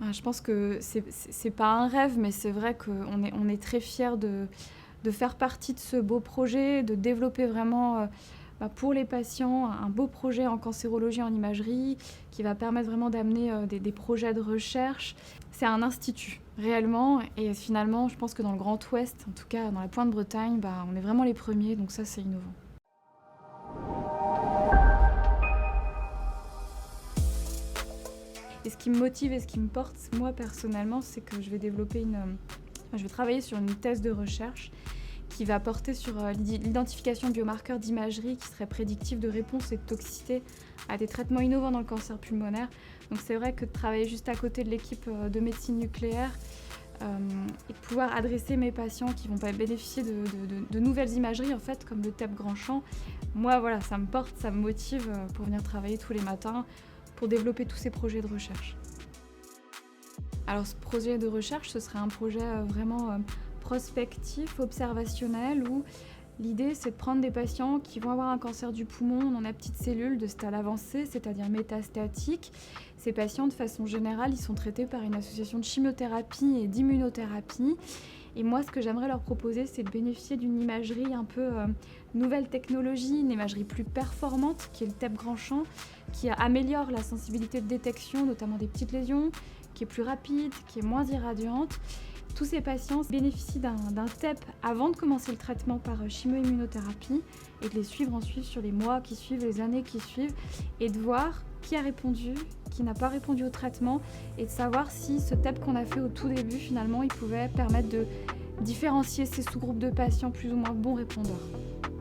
Je pense que c'est pas un rêve, mais c'est vrai qu'on est très fiers de faire partie de ce beau projet, de développer vraiment, pour les patients, un beau projet en cancérologie, en imagerie, qui va permettre vraiment d'amener, des projets de recherche. C'est un institut, réellement, et finalement, je pense que dans le Grand Ouest, en tout cas dans la Pointe-Bretagne, on est vraiment les premiers, donc ça, c'est innovant. Et ce qui me motive et ce qui me porte, moi, personnellement, c'est que je vais je vais travailler sur une thèse de recherche qui va porter sur l'identification de biomarqueurs d'imagerie qui seraient prédictifs de réponse et de toxicité à des traitements innovants dans le cancer pulmonaire. Donc c'est vrai que de travailler juste à côté de l'équipe de médecine nucléaire et de pouvoir adresser mes patients qui vont bénéficier de nouvelles imageries, en fait, comme le TEP grand champ, moi, voilà, ça me porte, ça me motive pour venir travailler tous les matins pour développer tous ces projets de recherche. Alors ce projet de recherche, ce serait un projet vraiment prospectif, observationnel, où l'idée c'est de prendre des patients qui vont avoir un cancer du poumon dans la petite cellule de stade avancé, c'est-à-dire métastatique. Ces patients, de façon générale, ils sont traités par une association de chimiothérapie et d'immunothérapie. Et moi, ce que j'aimerais leur proposer, c'est de bénéficier d'une imagerie un peu nouvelle technologie, une imagerie plus performante, qui est le TEP grand champ, qui améliore la sensibilité de détection, notamment des petites lésions, qui est plus rapide, qui est moins irradiante. Tous ces patients bénéficient d'un TEP avant de commencer le traitement par chimio-immunothérapie et de les suivre ensuite sur les mois qui suivent, les années qui suivent, et de voir qui a répondu, qui n'a pas répondu au traitement, et de savoir si ce TEP qu'on a fait au tout début, finalement, il pouvait permettre de différencier ces sous-groupes de patients plus ou moins bons répondeurs.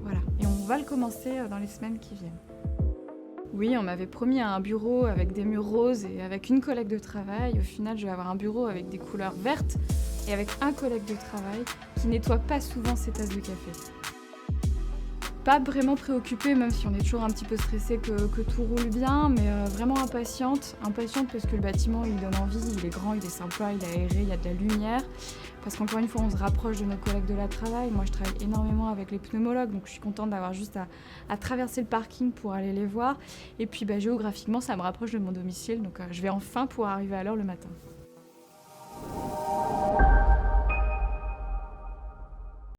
Voilà, et on va le commencer dans les semaines qui viennent. Oui, on m'avait promis un bureau avec des murs roses et avec une collègue de travail. Au final, je vais avoir un bureau avec des couleurs vertes et avec un collègue de travail qui nettoie pas souvent ses tasses de café. Pas vraiment préoccupée, même si on est toujours un petit peu stressé que tout roule bien, mais vraiment impatiente. Impatiente parce que le bâtiment, il donne envie, il est grand, il est sympa, il est aéré, il y a de la lumière. Parce qu'encore une fois, on se rapproche de nos collègues de la travail. Moi, je travaille énormément avec les pneumologues, donc je suis contente d'avoir juste à traverser le parking pour aller les voir. Et puis, géographiquement, ça me rapproche de mon domicile, donc je vais enfin pouvoir arriver à l'heure le matin.